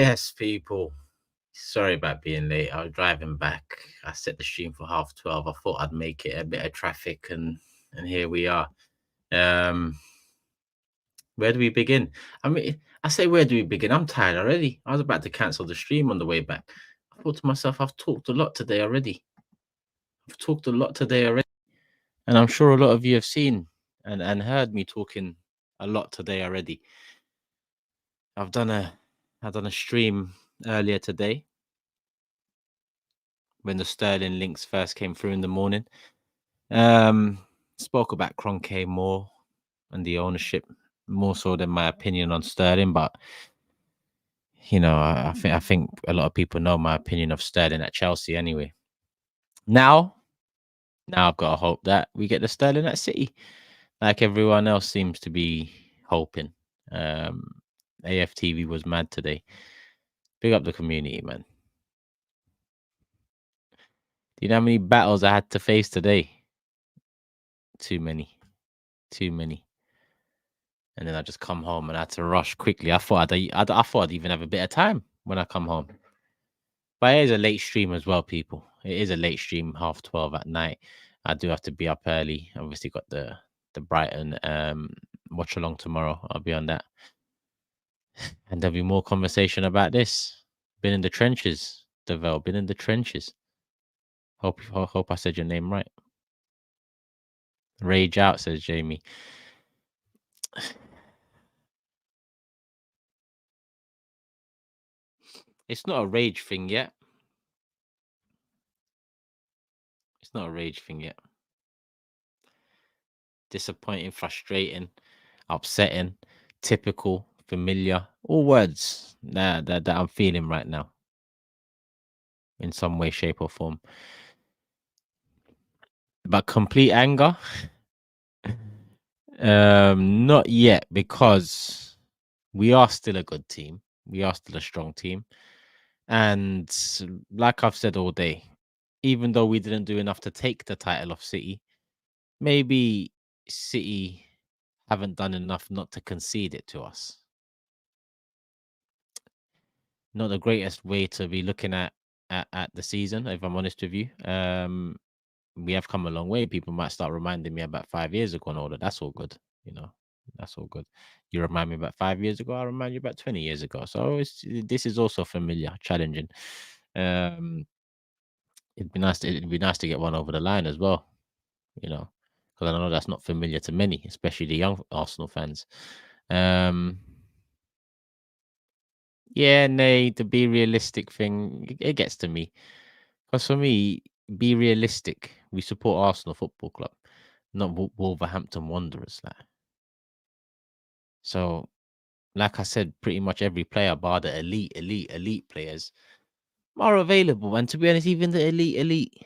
Yes, people. Sorry about being late. I was driving back. I set the stream for 12:30. I thought I'd make it a bit of traffic, and here we are. Um, where do we begin? I mean, I say where do we begin? I'm tired already. I was about to cancel the stream on the way back. I thought to myself, I've talked a lot today already. And I'm sure a lot of you have seen and heard me talking a lot today already. I've done a stream earlier today when the Sterling links first came through in the morning. Spoke about Kroenke more and the ownership more so than my opinion on Sterling, but I think a lot of people know my opinion of Sterling at Chelsea anyway. Now I've got to hope that we get the Sterling at City, like everyone else seems to be hoping. AFTV was mad today. Big up the community, man. Do you know how many battles I had to face today? Too many. And then I just come home and I had to rush quickly. I thought I'd even have a bit of time when I come home. But it is a late stream as well, people. It is a late stream, 12:30 at night. I do have to be up early. Obviously got the Brighton watch along tomorrow. I'll be on that. And there'll be more conversation about this. Been in the trenches, Devel. Been in the trenches. Hope I said your name right. Rage out, says Jamie. It's not a rage thing yet. It's not a rage thing yet. Disappointing, frustrating, upsetting, typical, familiar, all words that I'm feeling right now in some way, shape, or form. But complete anger, not yet, because we are still a good team. We are still a strong team. And like I've said all day, even though we didn't do enough to take the title of City, maybe City haven't done enough not to concede it to us. Not the greatest way to be looking at the season, if I'm honest with you. We have come a long way. People might start reminding me about 5 years ago and all that. That's all good, That's all good. You remind me about 5 years ago, I remind you about 20 years ago. So this is also familiar, challenging. It'd be nice to get one over the line as well, because I know that's not familiar to many, especially the young Arsenal fans. Yeah, nay, the be realistic thing, it gets to me. Because for me, be realistic. We support Arsenal Football Club, not Wolverhampton Wanderers. So, like I said, pretty much every player, bar the elite players, are available. And to be honest, even the elite,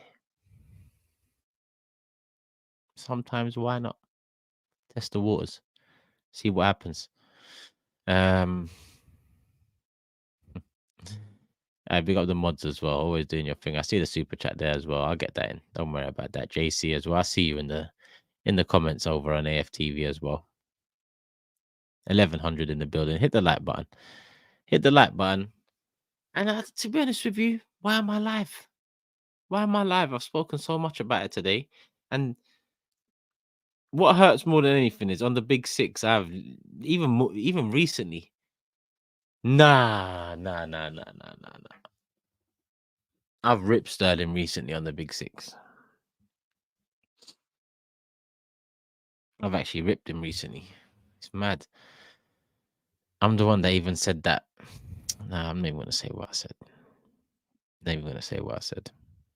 sometimes why not test the waters, see what happens. Big up the mods as well. Always doing your thing. I see the super chat there as well. I'll get that in. Don't worry about that. JC as well. I see you in the comments over on AFTV as well. 1100 in the building. Hit the like button. Hit the like button. And to be honest with you, why am I live? Why am I live? I've spoken so much about it today. And what hurts more than anything is on the Big Six. I've even recently. Nah. I've ripped Sterling recently on the Big Six. I've actually ripped him recently. It's mad. I'm the one that even said that. Nah, I'm not even gonna say what I said.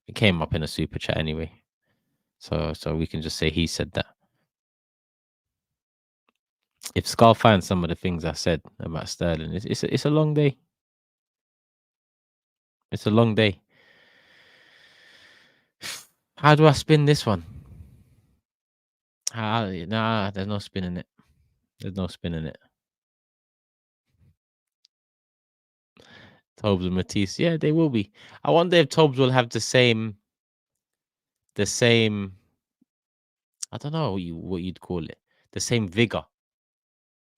It came up in a super chat anyway. So we can just say he said that. If Scar finds some of the things I said about Sterling, it's a long day. It's a long day. How do I spin this one? Nah, there's no spinning it. There's no spinning it. Tobes and Matisse, yeah, they will be. I wonder if Tobes will have the same. I don't know what you'd call it. The same vigor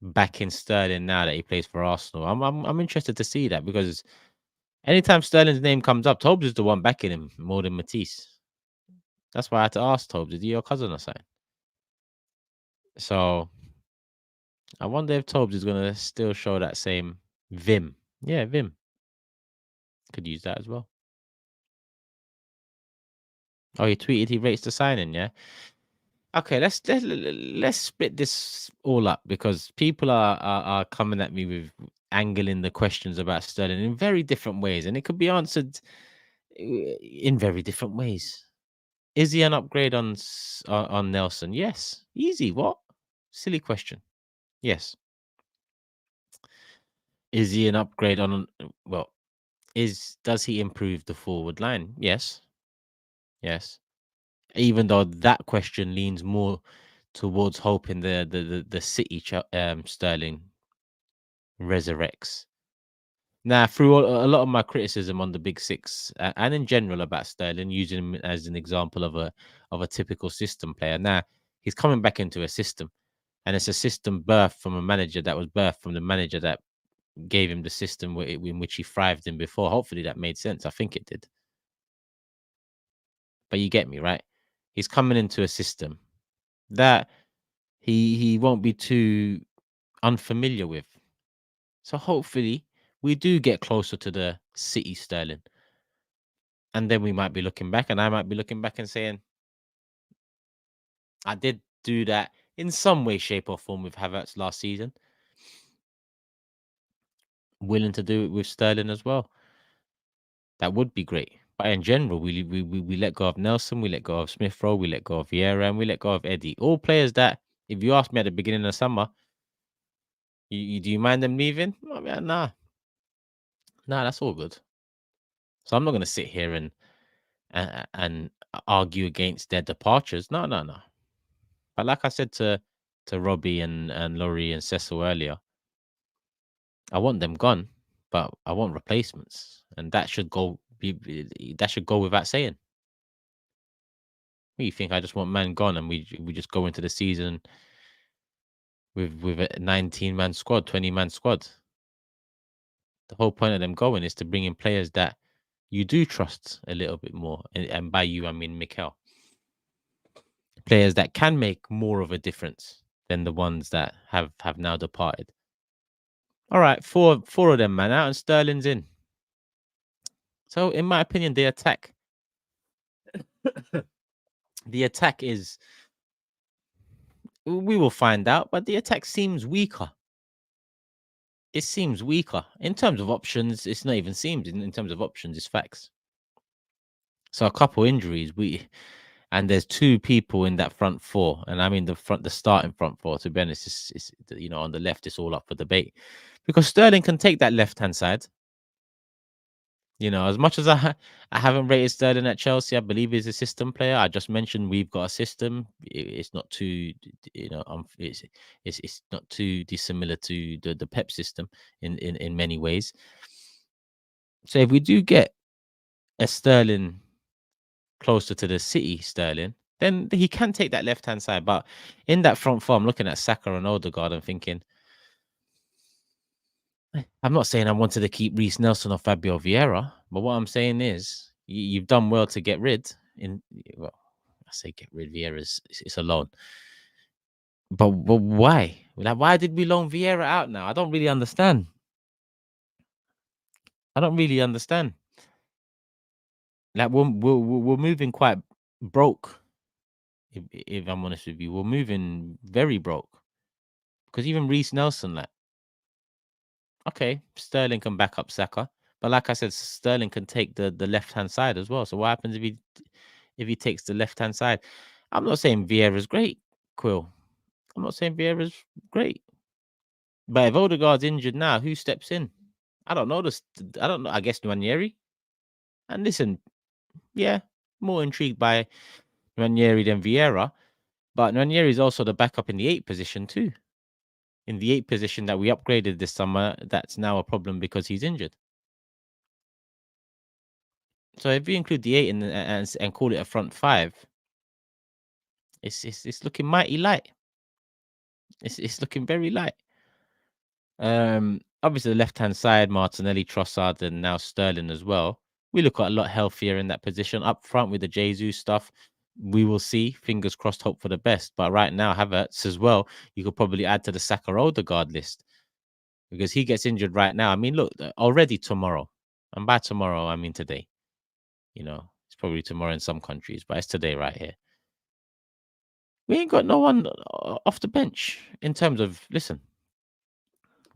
back in Sterling now that he plays for Arsenal. I'm interested to see that because anytime Sterling's name comes up, Tobes is the one backing him more than Matisse. That's why I had to ask Tobes, is he your cousin or something? So I wonder if Tobes is gonna still show that same vim. Yeah, vim. Could use that as well. Oh, he tweeted he rates the signing, yeah. Okay, let's split this all up because people are coming at me with angling the questions about Sterling in very different ways, and it could be answered in very different ways. Is he an upgrade on Nelson? Yes, easy. What silly question? Yes. Is he an upgrade on? Well, does he improve the forward line? Yes, yes. Even though that question leans more towards hoping the City Sterling resurrects. Now, through a lot of my criticism on the Big Six and in general about Sterling, using him as an example of a typical system player. Now he's coming back into a system, and it's a system birthed from a manager that was birthed from the manager that gave him the system in which he thrived in before. Hopefully, that made sense. I think it did. But you get me, right? He's coming into a system that he won't be too unfamiliar with. So hopefully we do get closer to the City Sterling. And then we might be looking back, and I might be looking back and saying, I did do that in some way, shape, or form with Havertz last season. Willing to do it with Sterling as well. That would be great. But in general, we let go of Nelson, we let go of Smith Rowe, we let go of Vieira, and we let go of Eddie. All players that, if you asked me at the beginning of summer, do you mind them leaving? I mean, nah, that's all good. So I'm not going to sit here and argue against their departures. No, no, no. But like I said to Robbie and Laurie and Cecil earlier, I want them gone, but I want replacements, and that should go without saying. What you think? I just want man gone, and we just go into the season with a 19-man squad, 20-man squad. The whole point of them going is to bring in players that you do trust a little bit more, and by you I mean Mikel. Players that can make more of a difference than the ones that have now departed. All right, four of them man out, and Sterling's in. So, in my opinion, the attack is. We will find out, but the attack seems weaker. It seems weaker in terms of options. It's not even seems in terms of options. It's facts. So a couple injuries, and there's two people in that front four, and I mean the starting front four. To be honest, it's on the left, it's all up for debate because Sterling can take that left hand side. As much as I haven't rated Sterling at Chelsea, I believe he's a system player. I just mentioned we've got a system. It's not too, it's not too dissimilar to the Pep system in many ways. So if we do get a Sterling closer to the City Sterling, then he can take that left hand side. But in that front four, I'm looking at Saka and Odegaard and thinking, I'm not saying I wanted to keep Reece Nelson or Fabio Vieira, but what I'm saying is you've done well to get rid. Well, I say get rid. Vieira's it's a loan, but why? Like, why did we loan Vieira out now? I don't really understand. I don't really understand. Like we're moving quite broke. If I'm honest with you, we're moving very broke because even Reece Nelson, like, okay, Sterling can back up Saka, but like I said, Sterling can take the left hand side as well. So what happens if he takes the left hand side? I'm not saying Vieira's great, Quill. I'm not saying Vieira's great, but if Odegaard's injured now, who steps in? I don't know. I don't know. I guess Nwaneri. And listen, yeah, more intrigued by Nwaneri than Vieira, but Nwaneri is also the backup in the 8 position too. In the 8 position that we upgraded this summer, that's now a problem because he's injured. So if you include the 8 and call it a front 5, it's looking mighty light. It's looking very light. Obviously, the left-hand side, Martinelli, Trossard, and now Sterling as well. We look a lot healthier in that position. Up front with the Jesus stuff, we will see. Fingers crossed, hope for the best. But right now, Havertz as well, you could probably add to the Saka or Odegaard list because he gets injured right now. I mean, look, already tomorrow. And by tomorrow, I mean today. It's probably tomorrow in some countries, but it's today right here. We ain't got no one off the bench in terms of, listen,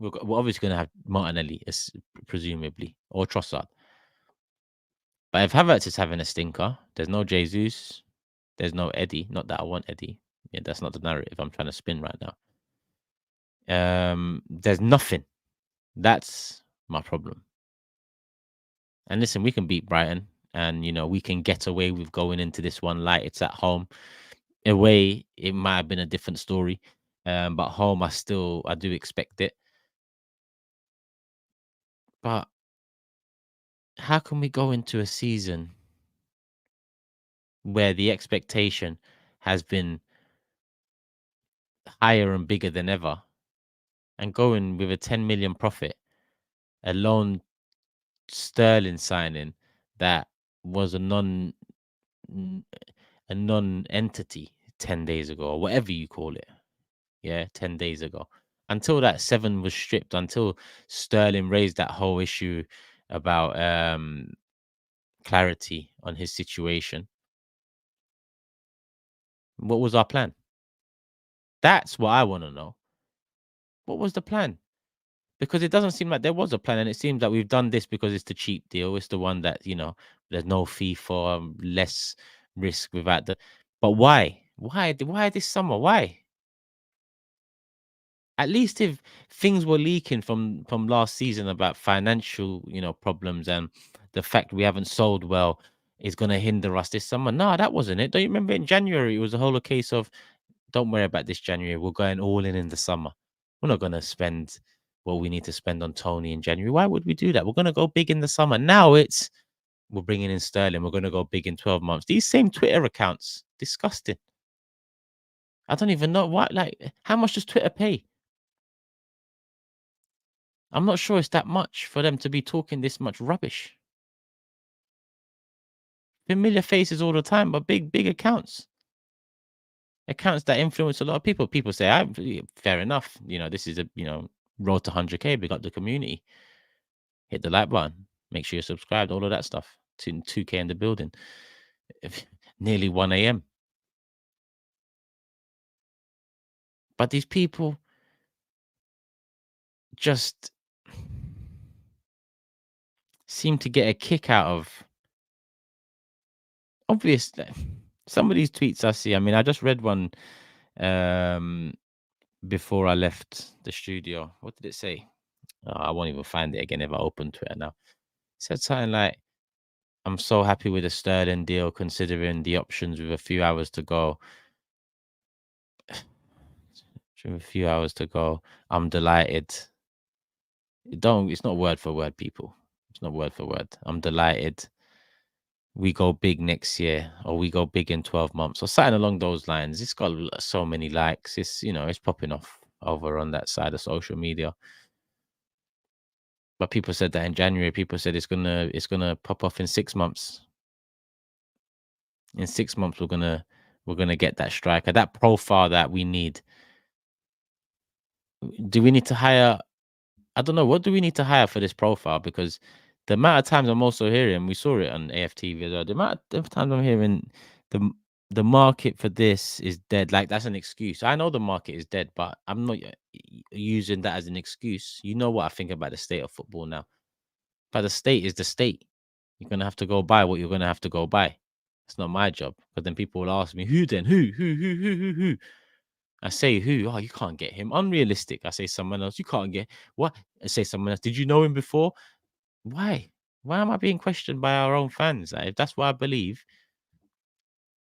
we're obviously going to have Martinelli, presumably, or Trossard. But if Havertz is having a stinker, there's no Jesus, there's no Eddie. Not that I want Eddie. Yeah, that's not the narrative I'm trying to spin right now. There's nothing. That's my problem. And listen, we can beat Brighton, and we can get away with going into this one light. It's at home. Away, it might have been a different story. But home, I do expect it. But how can we go into a season where the expectation has been higher and bigger than ever, and going with a 10 million profit, a loan Sterling signing that was n- a non-entity 10 days ago, or whatever you call it? Yeah, 10 days ago, until that 7 was stripped, until Sterling raised that whole issue about clarity on his situation. What was our plan? That's what I want to know. What was the plan? Because it doesn't seem like there was a plan, and it seems that we've done this because it's the cheap deal. It's the one that there's no fee for, less risk without the. But why? Why this summer? Why? At least if things were leaking from last season about financial, problems, and the fact we haven't sold well is going to hinder us this summer. No, that wasn't it. Don't you remember in January? It was a whole case of, don't worry about this January. We're going all in the summer. We're not going to spend what we need to spend on Tony in January. Why would we do that? We're going to go big in the summer. Now we're bringing in Sterling. We're going to go big in 12 months. These same Twitter accounts, disgusting. I don't even know what, like, how much does Twitter pay? I'm not sure it's that much for them to be talking this much rubbish. Familiar faces all the time, but big accounts. Accounts that influence a lot of people. People say, fair enough. This is a, road to 100K. We got the community. Hit the like button. Make sure you're subscribed. All of that stuff. 2K in the building. Nearly 1 a.m. But these people just seem to get a kick out of, obviously, some of these tweets I see. I mean, I just read one before I left the studio. What did it say? I won't even find it again if I open Twitter now. It said something like, I'm so happy with the Sterling deal, considering the options with a few hours to go. With a few hours to go, I'm delighted. It's not word for word, people. It's not word for word. I'm delighted. We go big next year, or we go big in 12 months, or something along those lines. It's got so many likes. It's popping off over on that side of social media. But people said that in January. People said it's gonna pop off in 6 months. In 6 months, we're gonna get that striker, that profile that we need. Do we need to hire? I don't know. What do we need to hire for this profile? Because the amount of times I'm also hearing, we saw it on AFTV as well. The amount of times I'm hearing the the market for this is dead. Like, that's an excuse. I know the market is dead, but I'm not using that as an excuse. You know what I think about the state of football now. But the state is the state. You're gonna have to go buy what you're gonna have to go buy. It's not my job. But then people will ask me, who then? Who? I say who? Oh, you can't get him. Unrealistic. I say someone else. You can't get what? I say someone else. Did you know him before? Why? Why am I being questioned by our own fans? Like, if that's what I believe,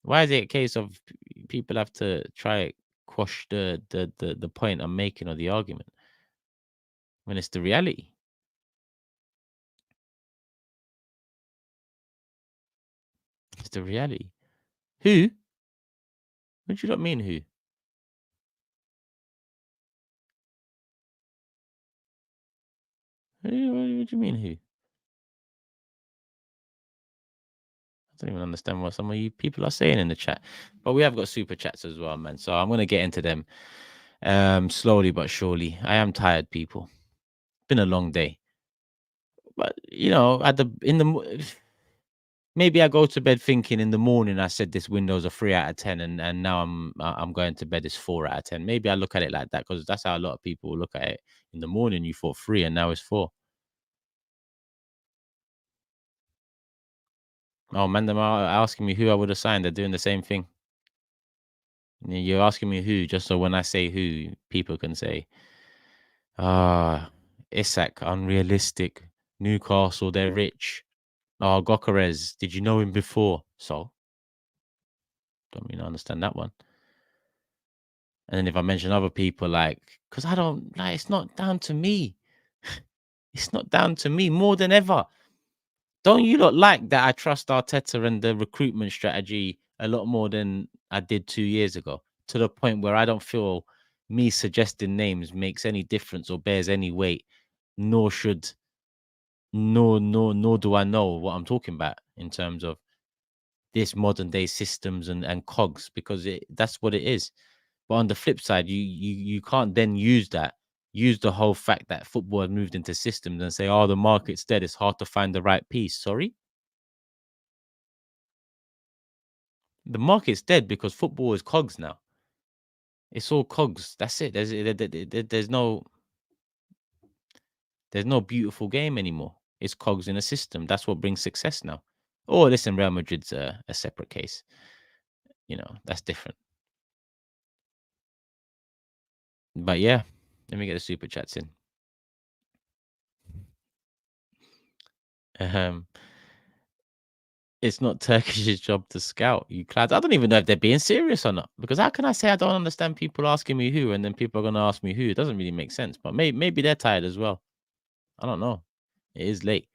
why is it a case of people have to try quash the point I'm making or the argument when it's the reality? It's the reality. Who? What do you not mean who? What do you mean who? I don't even understand what some of you people are saying in the chat. But we have got super chats as well, man. So I'm gonna get into them slowly but surely. I am tired, people. Been a long day. But at the in the maybe I go to bed thinking in the morning I said this Window's a 3 out of 10, and now I'm going to bed it's 4 out of 10. Maybe I look at it like that because that's how a lot of people look at it. In the morning you thought 3 and now it's 4. Oh man, them are asking me who I would assign. They're doing the same thing. You're asking me who, just so when I say who, people can say, Isak, unrealistic. Newcastle, they're rich. Oh, Gokares, did you know him before? So, don't mean I understand that one. And then if I mention other people, because I don't, it's not down to me. It's not down to me more than ever. Don't you lot like that I trust Arteta and the recruitment strategy a lot more than I did 2 years ago? To the point where I don't feel me suggesting names makes any difference or bears any weight, nor should, nor do I know what I'm talking about in terms of this modern day systems and cogs, because that's what it is. But on the flip side, you can't then use the whole fact that football has moved into systems and say, oh, the market's dead, it's hard to find the right piece. Sorry, the market's dead because football is cogs now. It's all cogs. That's it. There's no beautiful game anymore. It's cogs in a system. That's what brings success now. Oh, listen, Real Madrid's a separate case. That's different. But yeah, let me get the super chats in. Um, it's not Turkish's job to scout you clouds. I don't even know if they're being serious or not. Because how can I say I don't understand people asking me who, and then people are going to ask me who? It doesn't really make sense. But maybe they're tired as well. I don't know. It is late.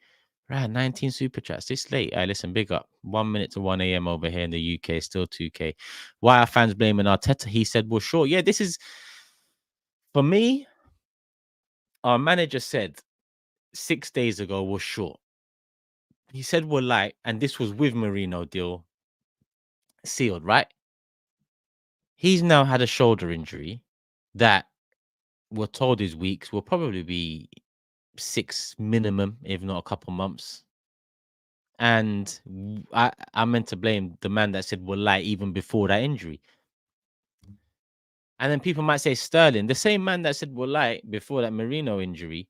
Right, 19 super chats. This late. I listen, big up. 1 minute to 1 a.m. over here in the UK, still 2K. Why are fans blaming Arteta? He said, well, sure. Yeah, this is, for me, our manager said 6 days ago was short. He said we're light, and this was with Marino deal sealed, right? He's now had a shoulder injury that we're told is weeks. Will probably be 6 minimum, if not a couple months. And I meant to blame the man that said we're light even before that injury. And then people might say Sterling, the same man that said we're light before that Marino injury,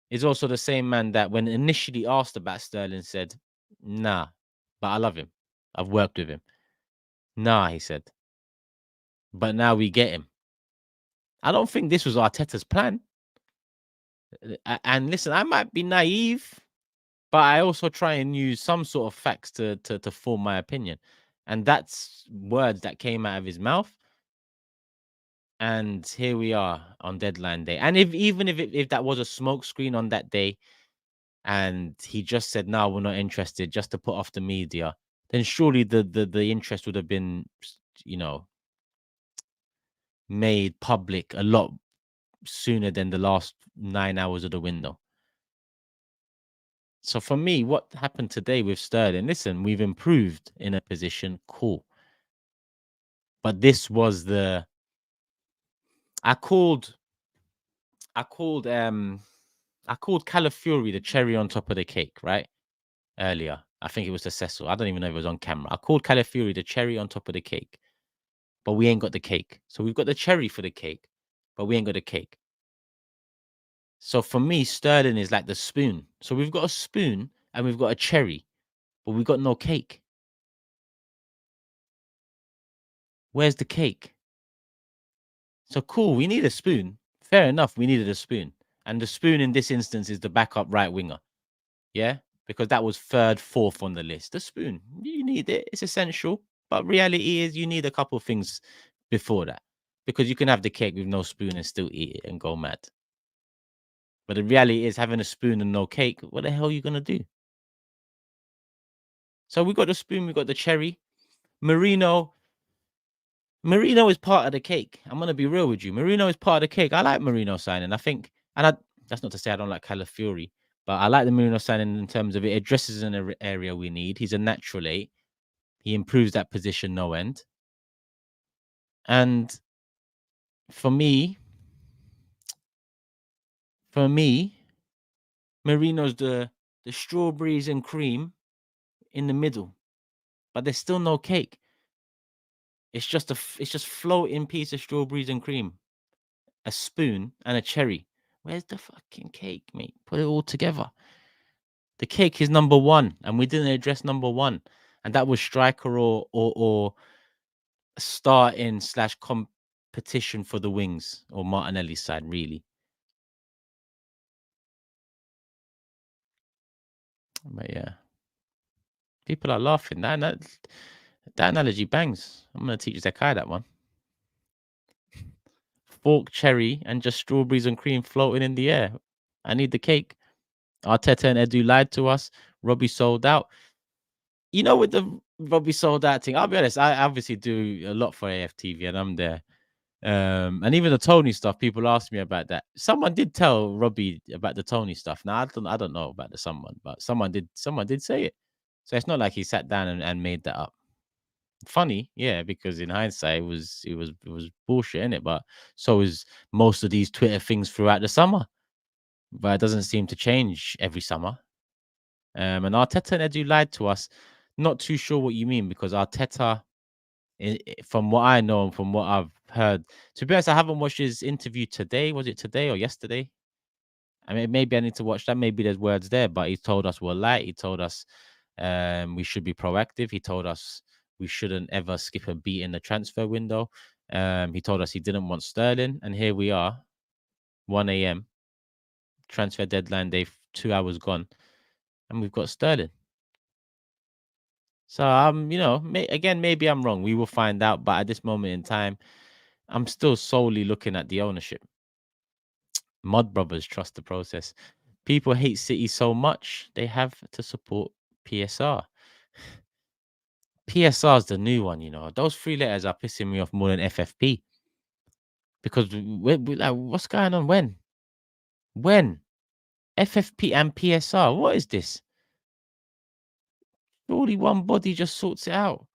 is also the same man that when initially asked about Sterling said, nah, but I love him. I've worked with him. Nah, he said. But now we get him. I don't think this was Arteta's plan. And listen, I might be naive, but I also try and use some sort of facts to form my opinion. And that's words that came out of his mouth. And here we are on deadline day. And if that was a smokescreen on that day, and he just said, no, we're not interested, just to put off the media, then surely the interest would have been, made public a lot sooner than the last 9 hours of the window. So for me, what happened today with Sterling, listen, we've improved in a position, cool. But this was I called Calafiori the cherry on top of the cake, right? Earlier. I think it was to Cecil. I don't even know if it was on camera. I called Calafiori the cherry on top of the cake. But we ain't got the cake. So we've got the cherry for the cake, but we ain't got the cake. So for me, Sterling is like the spoon. So we've got a spoon and we've got a cherry, but we've got no cake. Where's the cake? So cool, we need a spoon. Fair enough, we needed a spoon. And the spoon in this instance is the backup right winger. Yeah? Because that was third, fourth on the list. The spoon, you need it. It's essential. But reality is you need a couple of things before that. Because you can have the cake with no spoon and still eat it and go mad. But the reality is having a spoon and no cake, what the hell are you going to do? So we got the spoon, we got the cherry. Marino is part of the cake. I'm going to be real with you. Marino is part of the cake. I like Marino signing. I think, that's not to say I don't like Calafiori. But I like the Merino signing in terms of it addresses an area we need. He's a natural 8. He improves that position no end. And for me, Merino's the strawberries and cream in the middle, but there's still no cake. It's just floating piece of strawberries and cream, a spoon and a cherry. Where's the fucking cake, mate? Put it all together. The cake is number one, and we didn't address number one, and that was striker or starting slash competition for the wings or Martinelli's side, really. But yeah, people are laughing. That analogy bangs. I'm gonna teach Zekai that one. Fork cherry and just strawberries and cream floating in the air. I need the cake. Arteta and Edu lied to us. Robbie sold out. You know, with the Robbie sold out thing, I'll be honest, I obviously do a lot for AFTV and I'm there. And even the Tony stuff, people ask me about that. Someone did tell Robbie about the Tony stuff. Now I don't know about the someone, but someone did say it. So it's not like he sat down and made that up. Funny, yeah, because in hindsight it was bullshit in it, but so is most of these Twitter things throughout the summer. But it doesn't seem to change every summer. And Arteta and Edu lied to us. Not too sure what you mean because Arteta, from what I know and from what I've heard, to be honest, I haven't watched his interview today. Was it today or yesterday? I mean, maybe I need to watch that. Maybe there's words there, but he told us we're light. He told us we should be proactive. He told us we shouldn't ever skip a beat in the transfer window. He told us he didn't want Sterling, and here we are, 1 a.m. transfer deadline day, 2 hours gone, and we've got Sterling. So again, maybe I'm wrong. We will find out. But at this moment in time, I'm still solely looking at the ownership. Mod Brothers trust the process. People hate City so much they have to support PSR. PSR is the new one, Those 3 letters are pissing me off more than FFP. Because we like, what's going on? When? FFP and PSR. What is this? Surely one body just sorts it out.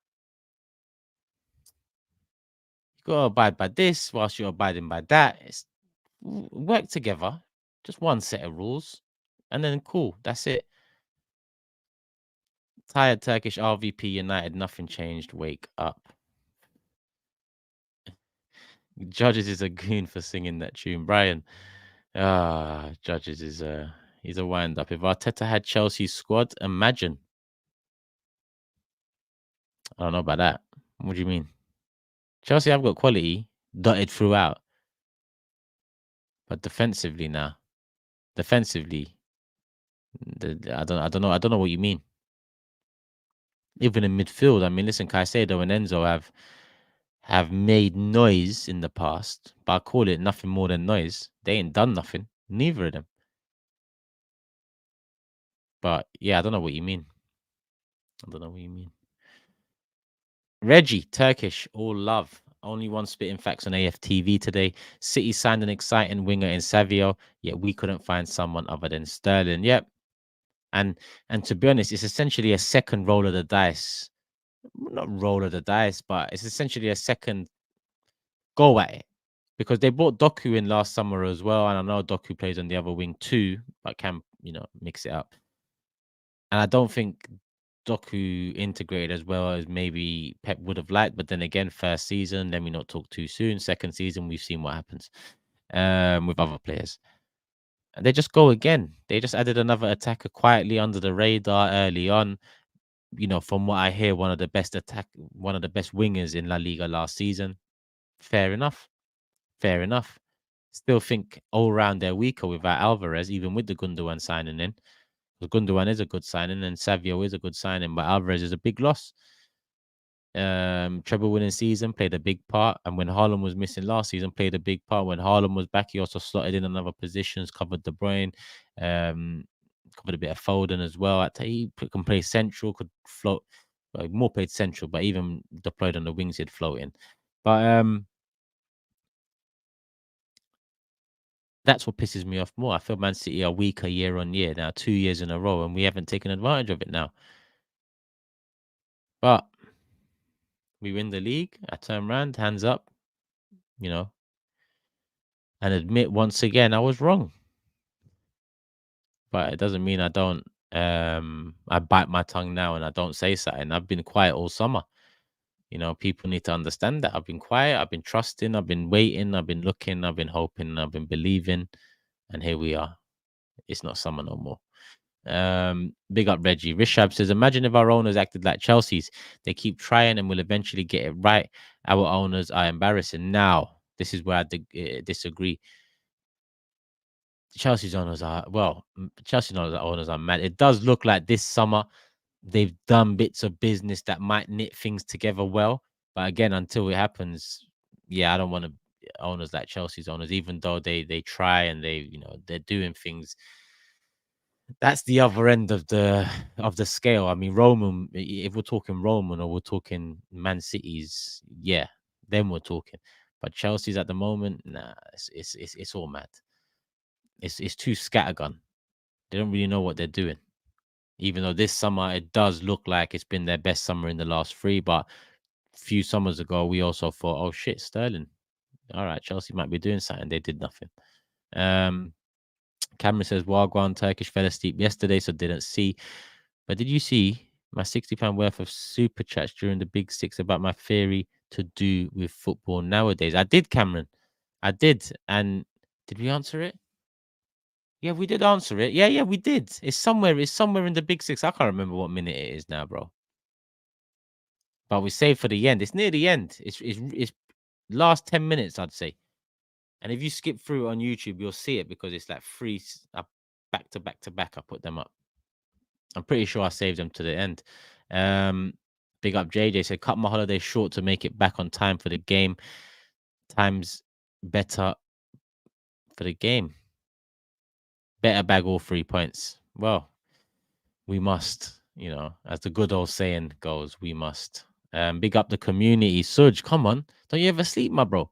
You gotta abide by this whilst you're abiding by that. It's work together. Just one set of rules. And then cool. That's it. Tired Turkish RVP United. Nothing changed. Wake up. Judges is a goon for singing that tune. Brian. Judges is he's a wind up. If Arteta had Chelsea's squad, imagine. I don't know about that. What do you mean? Chelsea have got quality dotted throughout, but defensively now, defensively, I don't know what you mean. Even in midfield, I mean, listen, Caicedo and Enzo have made noise in the past, but I call it nothing more than noise. They ain't done nothing. Neither of them. But yeah, I don't know what you mean. I don't know what you mean. Reggie, Turkish, all love. Only one spitting facts on AFTV today. City signed an exciting winger in Savio, yet we couldn't find someone other than Sterling. Yep. And to be honest, it's essentially a second roll of the dice. Not roll of the dice, but it's essentially a second go at it. Because they brought Doku in last summer as well. And I know Doku plays on the other wing too, but can, mix it up. And I don't think Doku integrated as well as maybe Pep would have liked. But then again, first season, let me not talk too soon. Second season, we've seen what happens with other players. And they just go again. They just added another attacker quietly under the radar early on. From what I hear, one of the best wingers in La Liga last season. Fair enough. Fair enough. Still think all round they're weaker without Alvarez, even with the Gundogan signing in. Gundogan is a good signing and Savio is a good signing, but Alvarez is a big loss. Treble winning season played a big part, and when Haaland was missing last season, played a big part. When Haaland was back, he also slotted in another positions, covered De Bruyne, covered a bit of Foden as well. He can play central, could float. Well, more played central, but even deployed on the wings, he'd float in. But That's what pisses me off more. I feel Man City are weaker year on year now, 2 years in a row, and we haven't taken advantage of it now. But we win the league. I turn around, hands up, you know, and admit once again I was wrong. But it doesn't mean I don't. I bite my tongue now and I don't say something. I've been quiet all summer. People need to understand that I've been quiet. I've been trusting. I've been waiting. I've been looking. I've been hoping. I've been believing, and here we are. It's not summer no more. Big up Reggie. Rishab says, imagine if our owners acted like Chelsea's. They keep trying and will eventually get it right. Our owners are embarrassing. Now, this is where I disagree. Chelsea's owners are Chelsea owners are mad. It does look like this summer they've done bits of business that might knit things together well. But again, until it happens, yeah, I don't want to owners like Chelsea's owners, even though they try and they're doing things. That's the other end of the scale. I mean, Roman. If we're talking Roman or we're talking Man City's, yeah, then we're talking. But Chelsea's at the moment, nah, it's all mad. It's too scattergun. They don't really know what they're doing. Even though this summer it does look like it's been their best summer in the last three, but a few summers ago we also thought, oh shit, Sterling. All right, Chelsea might be doing something. They did nothing. Cameron says, Wagwan Turkish fell asleep yesterday, so didn't see. But did you see my £60 worth of super chats during the Big Six about my theory to do with football nowadays? I did, Cameron. I did. And did we answer it? Yeah, we did answer it. Yeah, we did. It's somewhere in the Big Six. I can't remember what minute it is now, bro. But we saved for the end. It's near the end. It's last 10 minutes, I'd say. And if you skip through it on YouTube, you'll see it because it's like back to back to back. I put them up. I'm pretty sure I saved them to the end. Big up JJ said, cut my holiday short to make it back on time for the game. Times better for the game. Better bag all 3 points. Well, we must, as the good old saying goes, we must. Big up the community. Suj, come on. Don't you ever sleep, my bro?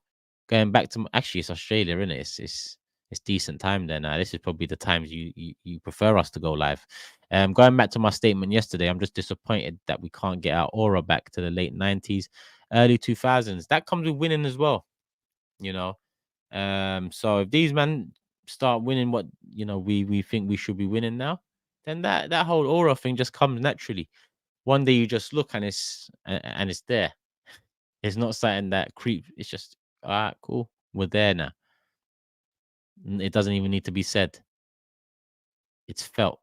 Going back to actually, it's Australia, isn't it? It's decent time there now. This is probably the times you prefer us to go live. Going back to my statement yesterday, I'm just disappointed that we can't get our aura back to the late 90s, early 2000s. That comes with winning as well, you know. So if these men start winning what we think we should be winning now, then that whole aura thing just comes naturally. One day you just look and it's there. It's not something that creep. It's just all right, cool. We're there now. It doesn't even need to be said. It's felt.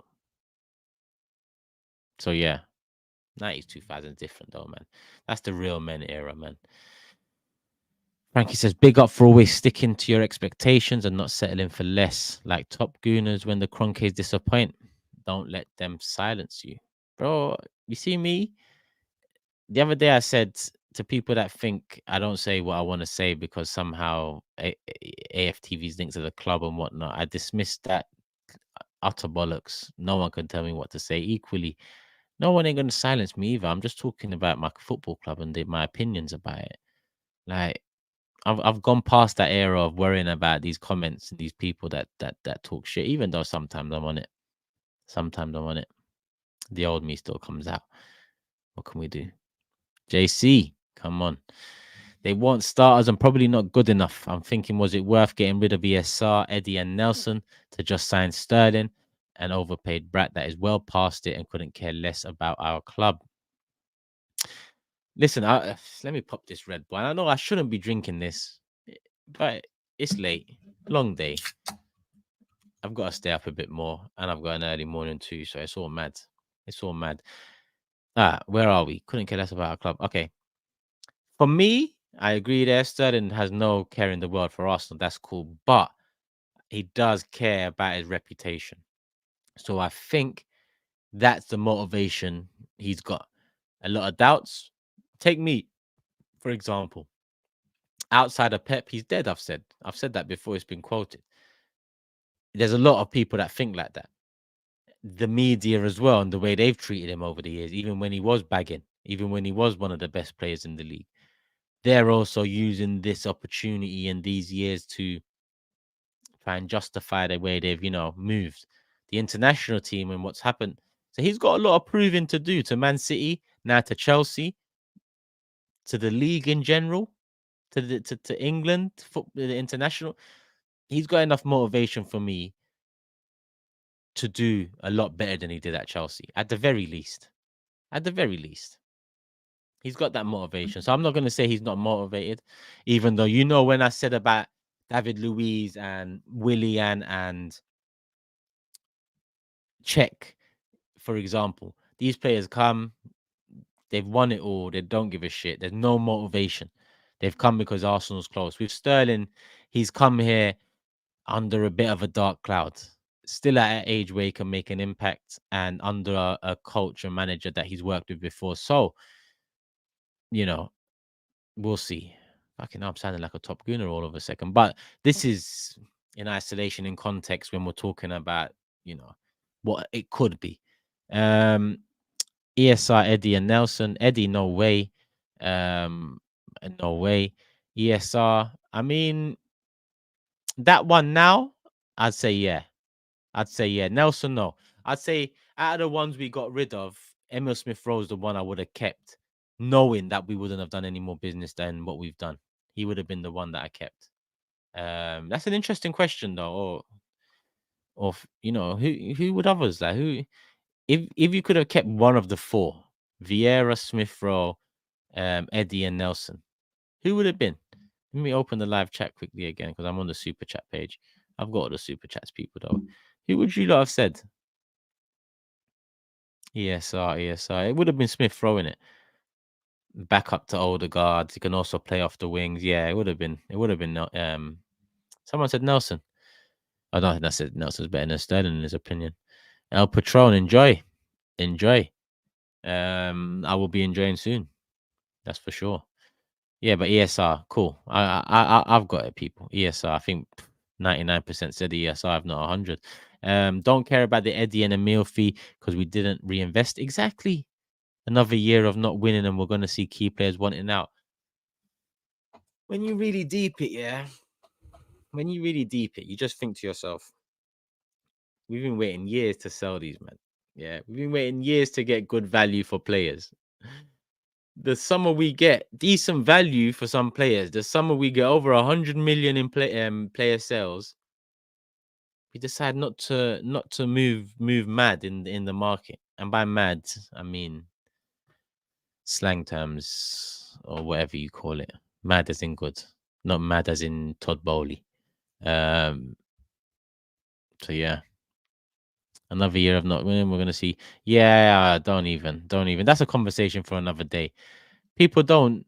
So yeah, 90s, 2000s different though, man. That's the real men era, man. Frankie says, big up for always sticking to your expectations and not settling for less. Like top gooners when the Cronkies disappoint. Don't let them silence you. Bro, you see me? The other day I said to people that think I don't say what I want to say because somehow AFTV's linked to the club and whatnot, I dismissed that utter bollocks. No one can tell me what to say. Equally, no one ain't going to silence me either. I'm just talking about my football club and my opinions about it. Like, I've gone past that era of worrying about these comments and these people that talk shit, even though sometimes I'm on it. Sometimes I'm on it. The old me still comes out. What can we do? JC, come on. They want starters and probably not good enough. I'm thinking, was it worth getting rid of ESR, Eddie, and Nelson to just sign Sterling, an overpaid brat that is well past it and couldn't care less about our club? Listen, let me pop this Red Bull. I know I shouldn't be drinking this, but it's late. Long day. I've got to stay up a bit more, and I've got an early morning too, so it's all mad. It's all mad. Where are we? Couldn't care less about our club. Okay. For me, I agree there. Sterling has no care in the world for Arsenal. That's cool. But he does care about his reputation. So I think that's the motivation he's got. A lot of doubts. Take me, for example. Outside of Pep, he's dead, I've said. I've said that before. It's been quoted. There's a lot of people that think like that. The media as well, and the way they've treated him over the years, even when he was bagging, even when he was one of the best players in the league. They're also using this opportunity and these years to try and justify the way they've, moved the international team and what's happened. So he's got a lot of proving to do to Man City, now to Chelsea, to the league in general, to England, the international. He's got enough motivation for me to do a lot better than he did at Chelsea, at the very least. At the very least. He's got that motivation. So I'm not going to say he's not motivated, even though, when I said about David Luiz and Willian and Czech, for example, these players come, they've won it all. They don't give a shit. There's no motivation. They've come because Arsenal's close. With Sterling, he's come here under a bit of a dark cloud. Still at an age where he can make an impact and under a coach and manager that he's worked with before. So, we'll see. Fucking hell, I'm sounding like a top gunner all of a second. But this is in isolation, in context, when we're talking about, what it could be. ESR, Eddie and Nelson. Eddie, no way. No way. ESR, I mean, that one now, I'd say yeah. Nelson, no. I'd say out of the ones we got rid of, Emil Smith Rowe's the one I would have kept, knowing that we wouldn't have done any more business than what we've done. He would have been the one that I kept. That's an interesting question, though. Or who would others like? Who, if you could have kept one of the four, Vieira, Smith Rowe, Eddie, and Nelson, who would have been? Let me open the live chat quickly again because I'm on the super chat page. I've got all the super chats, people, though. Who would you lot have said? ESR. It would have been Smith throwing it back up to older guards. He can also play off the wings. Yeah, it would have been. Someone said Nelson. I don't think that said Nelson's better than Sterling in his opinion. El Patron, enjoy. I will be enjoying soon. That's for sure. Yeah, but ESR, cool. I've got it, people. ESR, I think 99% said ESR, if not 100. Don't care about the Eddie and Emil fee because we didn't reinvest. Exactly. Another year of not winning, and we're going to see key players wanting out. When you really deep it, you just think to yourself, we've been waiting years to sell these, man. Yeah, we've been waiting years to get good value for players. The summer we get decent value for some players, the summer we get over 100 million in player sales, we decide not to move mad in the market. And by mad, I mean slang terms or whatever you call it. Mad as in good, not mad as in Todd Bowley. So yeah, another year of not winning. We're gonna see. Yeah, don't even. That's a conversation for another day. People don't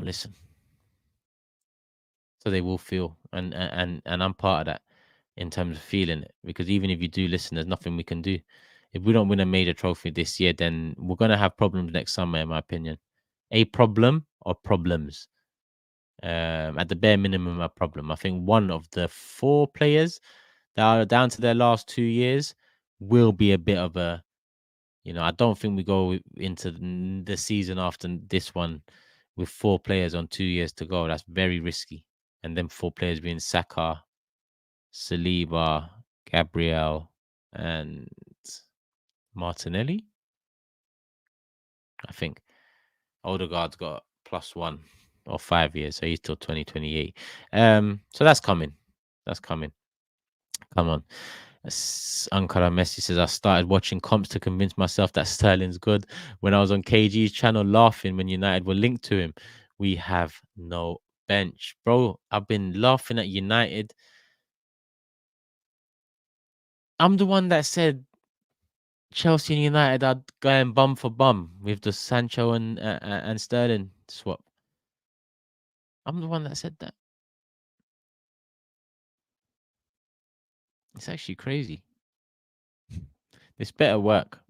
listen, so they will feel, and I'm part of that in terms of feeling it. Because even if you do listen, there's nothing we can do. If we don't win a major trophy this year, then we're gonna have problems next summer, in my opinion. A problem or problems. At the bare minimum, a problem. I think one of the four players that are down to their last 2 years will be a bit of a, I don't think we go into the season after this one with four players on 2 years to go. That's very risky. And then four players being Saka, Saliba, Gabriel, and Martinelli. I think Odegaard's got +1 or 5 years, so he's till 2028. So that's coming. Come on. Ankara Messi says, I started watching comps to convince myself that Sterling's good. When I was on KG's channel laughing when United were linked to him, we have no bench. Bro, I've been laughing at United. I'm the one that said Chelsea and United are going bum for bum with the Sancho and Sterling swap. I'm the one that said that. It's actually crazy. It's better work.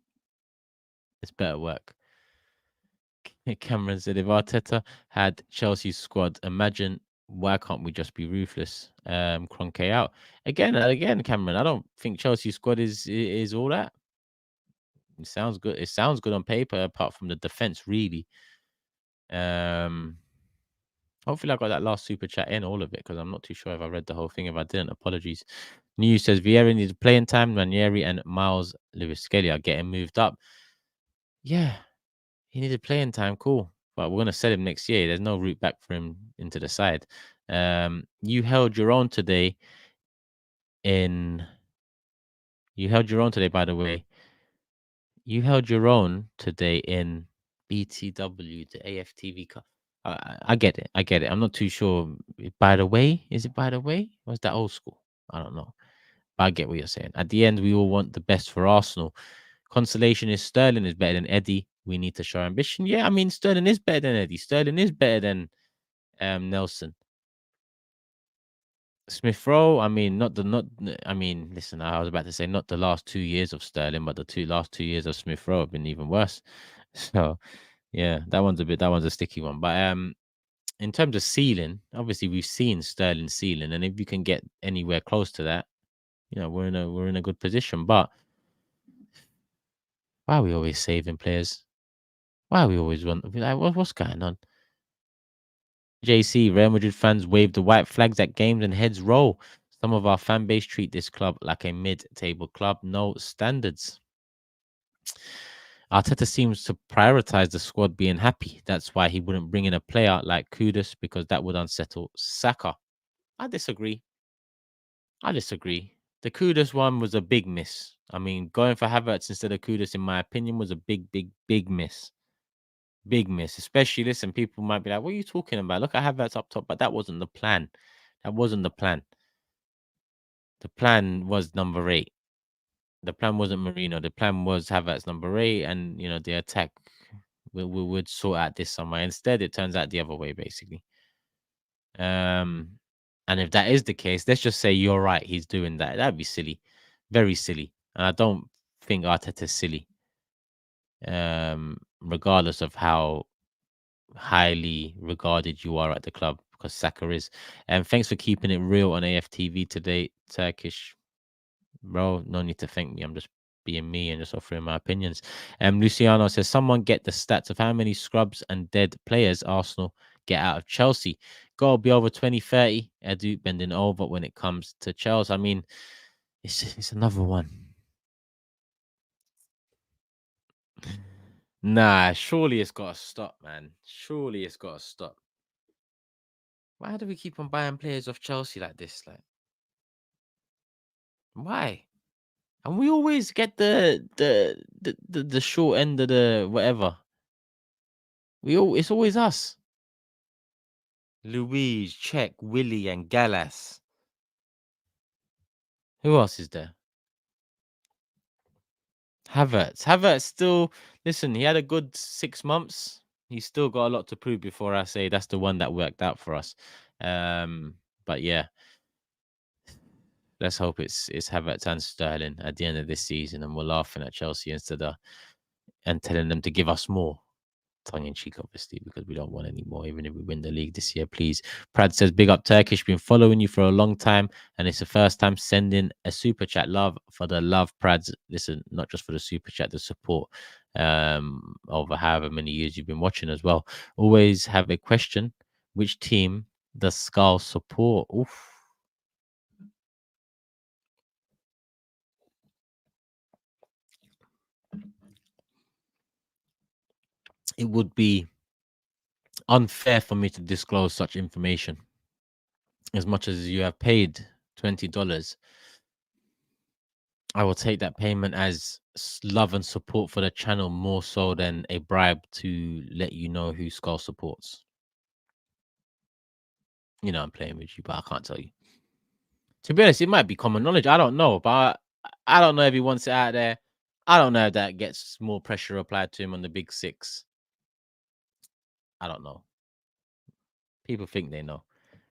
Cameron said, if Arteta had Chelsea's squad, imagine why can't we just be ruthless? Kroenke out again and again. Cameron, I don't think Chelsea's squad is all that. It sounds good. It sounds good on paper, apart from the defense, really. Hopefully, I got that last super chat in, all of it, because I'm not too sure if I read the whole thing. If I didn't, apologies. News says Vieira needs playing time. Ranieri and Miles Lewis Skelly are getting moved up. Yeah, he needed playing time. Cool. But we're going to sell him next year. There's no route back for him into the side. You held your own today in. You held your own today, by the way. You held your own today in BTW, the AFTV Cup. I get it. I get it. I'm not too sure. By the way, is it by the way? Or is that old school? I don't know. But I get what you're saying. At the end, we all want the best for Arsenal. Consolation is Sterling is better than Eddie. We need to show ambition. Yeah, I mean, Sterling is better than Eddie. Sterling is better than Nelson. Smith Rowe, I mean, I mean, listen, I was about to say not the last 2 years of Sterling, but the last 2 years of Smith Rowe have been even worse. So yeah, that one's a sticky one. But in terms of ceiling, obviously we've seen Sterling ceiling, and if you can get anywhere close to that, we're in a good position. But why are we always saving players? Why are we always like what's going on? JC, Real Madrid fans wave the white flags at games and heads roll. Some of our fan base treat this club like a mid-table club. No standards. Arteta seems to prioritize the squad being happy. That's why he wouldn't bring in a player like Kudus because that would unsettle Saka. I disagree. I disagree. The Kudus one was a big miss. I mean, going for Havertz instead of Kudus, in my opinion, was a big, big, big miss. Big miss. Especially, listen, people might be like, what are you talking about? Look at Havertz up top, but that wasn't the plan. That wasn't the plan. The plan was number 8. The plan wasn't Marino. The plan was Havertz number 8, and the attack we would sort out this somewhere. Instead, it turns out the other way, basically. And if that is the case, let's just say you're right. He's doing that. That'd be silly, very silly. And I don't think Arteta's silly. Regardless of how highly regarded you are at the club, because Saka is. And thanks for keeping it real on AFTV today, Turkish. Bro, no need to thank me. I'm just being me and just offering my opinions. Luciano says, someone get the stats of how many scrubs and dead players Arsenal get out of Chelsea. Goal be over 2030. Edu bending over when it comes to Chelsea. I mean, it's another one. Nah, surely it's got to stop, man. Surely it's got to stop. Why do we keep on buying players off Chelsea like this? Like, why? And we always get the short end of the whatever. It's always us. Louise, Czech, Willie, and Gallas. Who else is there? Havertz. Havertz still, listen, he had a good 6 months. He's still got a lot to prove before I say that's the one that worked out for us. But yeah, let's hope it's Havertz and Sterling at the end of this season, and we're laughing at Chelsea instead of and telling them to give us more. Tongue in cheek, obviously, because we don't want any more, even if we win the league this year, please. Prad says, big up Turkish, been following you for a long time, and it's the first time sending a super chat. Love for the love, Prads. Listen, not just for the super chat, the support over however many years you've been watching as well. Always have a question. Which team does Skull support? Oof. It would be unfair for me to disclose such information. As much as you have paid $20, I will take that payment as love and support for the channel more so than a bribe to let you know who Skull supports. I'm playing with you, but I can't tell you. To be honest, it might be common knowledge. I don't know, but I don't know if he wants it out there. I don't know if that gets more pressure applied to him on the big 6. I don't know. People think they know.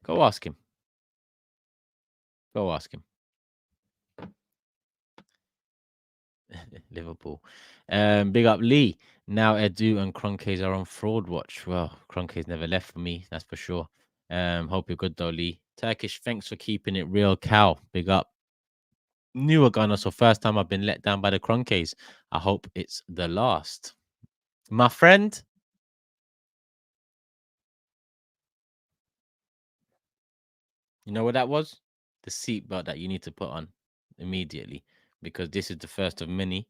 Go ask him. Go ask him. Liverpool. Big up Lee. Now Edu and Cronkays are on fraud watch. Well, Cronkays never left for me, that's for sure. Hope you're good though, Lee. Turkish, thanks for keeping it real, Cal. Big up. Newer gunner, so first time I've been let down by the Cronkays. I hope it's the last. My friend. You know what that was? The seatbelt that you need to put on immediately, because this is the first of many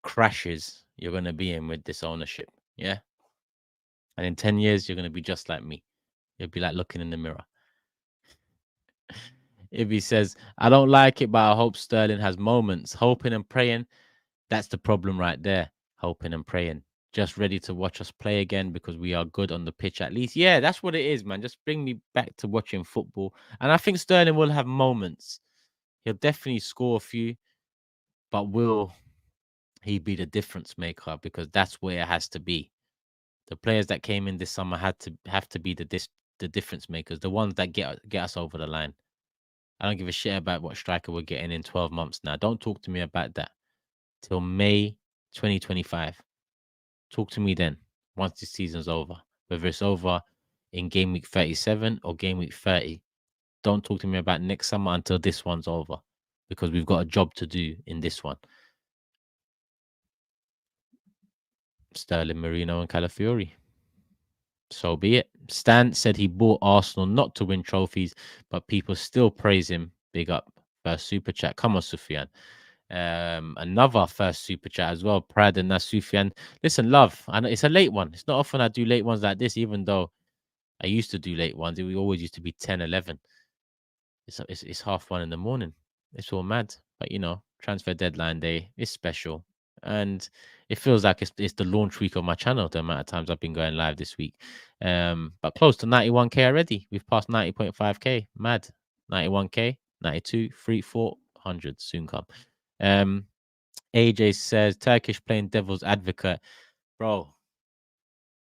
crashes you're going to be in with this ownership. Yeah. And in 10 years, you're going to be just like me. You'll be like looking in the mirror. If he says, I don't like it, but I hope Sterling has moments, hoping and praying. That's the problem right there. Hoping and praying. Just ready to watch us play again because we are good on the pitch at least. Yeah, that's what it is, man. Just bring me back to watching football. And I think Sterling will have moments. He'll definitely score a few, but will he be the difference maker? Because that's where it has to be. The players that came in this summer have to be the difference makers, the ones that get us over the line. I don't give a shit about what striker we're getting in 12 months now. Don't talk to me about that till May 2025. Talk to me then, once this season's over. Whether it's over in game week 37 or game week 30. Don't talk to me about next summer until this one's over, because we've got a job to do in this one. Sterling, Marino, and Calafiori. So be it. Stan said he bought Arsenal not to win trophies, but people still praise him. Big up. First super chat. Come on, Sufyan. Another first super chat as well. Prad and Sufyan. Listen, love. I know it's a late one. It's not often I do late ones like this, even though I used to do late ones. We always used to be 10, 11. It's 1:30 in the morning. It's all mad. But, transfer deadline day is special. And it feels like it's the launch week of my channel, the amount of times I've been going live this week. But close to 91K already. We've passed 90.5K. Mad. 91K, 92, 3, 400 soon come. AJ says, Turkish playing devil's advocate. Bro,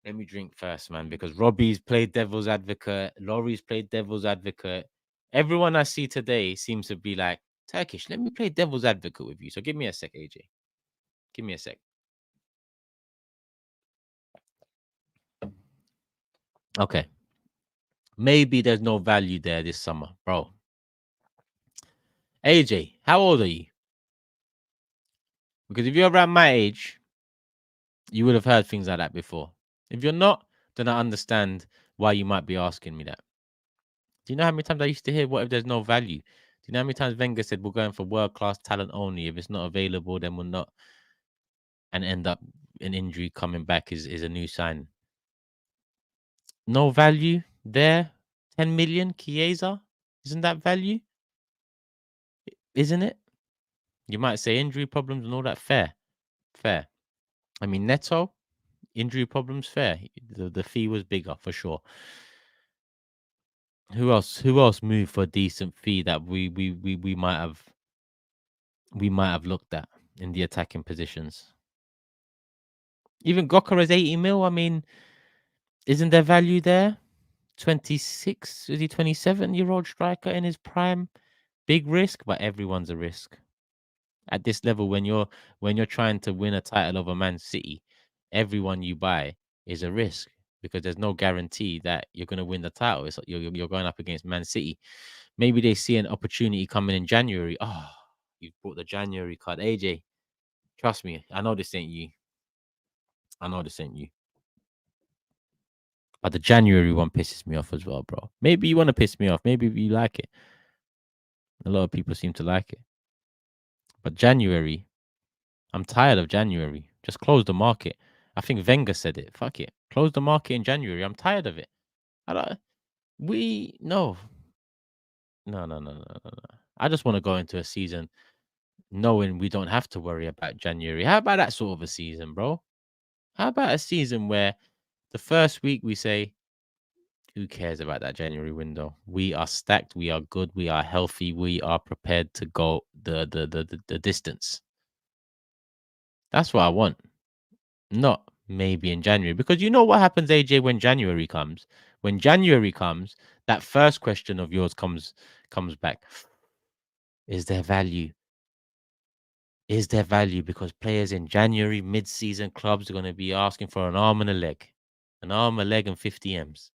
let me drink first, man, because Robbie's played devil's advocate. Laurie's played devil's advocate. Everyone I see today seems to be like, Turkish, let me play devil's advocate with you. So give me a sec, AJ. Give me a sec. Okay. Maybe there's no value there this summer, bro. AJ, how old are you? Because if you're around my age, you would have heard things like that before. If you're not, then I understand why you might be asking me that. Do you know how many times I used to hear, what if there's no value? Do you know how many times Wenger said we're going for world-class talent only? If it's not available, then we're not. And end up an injury coming back is a new sign. No value there. 10 million, Chiesa. Isn't that value? Isn't it? You might say injury problems and all that. Fair. Fair. I mean, Neto, injury problems, fair. The fee was bigger for sure. Who else moved for a decent fee that we might have looked at in the attacking positions? Even Gokra is 80 mil. I mean, isn't there value there? 26, is he 27-year-old striker in his prime? Big risk, but everyone's a risk. At this level, when you're trying to win a title over Man City, everyone you buy is a risk, because there's no guarantee that you're going to win the title. You're going up against Man City. Maybe they see an opportunity coming in January. Oh, you've brought the January card. AJ, trust me, I know this ain't you. But the January one pisses me off as well, bro. Maybe you want to piss me off. Maybe you like it. A lot of people seem to like it. But January, I'm tired of January. Just close the market. I think Wenger said it. Fuck it. Close the market in January. I'm tired of it. I don't. No. No. I just want to go into a season knowing we don't have to worry about January. How about that sort of a season, bro? How about a season where the first week we say, who cares about that January window? We are stacked. We are good. We are healthy. We are prepared to go the distance. That's what I want. Not maybe in January, because you know what happens, AJ, when January comes. When January comes, that first question of yours comes back. Is there value? Is there value? Because players in January, mid-season clubs are going to be asking for an arm and a leg, and 50 M's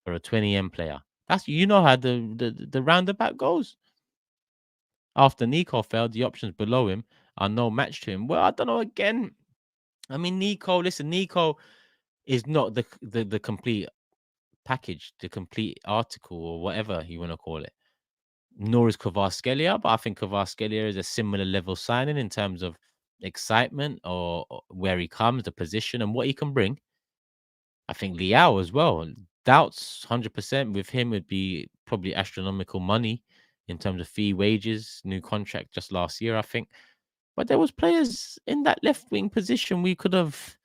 for a 20 M player. That's, you know how the roundabout goes. After Nico failed, the options below him are no match to him. Well, I don't know. Again, I mean, Nico. Listen, Nico is not the complete package, the complete article, or whatever you want to call it. Nor is Kvaratskhelia, but I think Kvaratskhelia is a similar level signing in terms of excitement or where he comes, the position, and what he can bring. I think Liao as well. Doubts 100% with him would be probably astronomical money in terms of fee, wages, new contract just last year, I think. But there was players in that left wing position we could have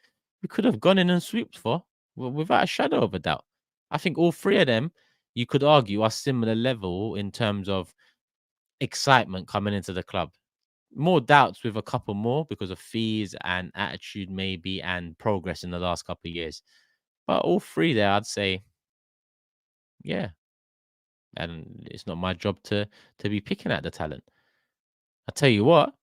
gone in and swooped for without a shadow of a doubt. I think all three of them you could argue are similar level in terms of excitement coming into the club. More doubts with a couple more because of fees and attitude, maybe, and progress in the last couple of years. But all three there, I'd say, yeah. And it's not my job to be picking at the talent. I tell you what,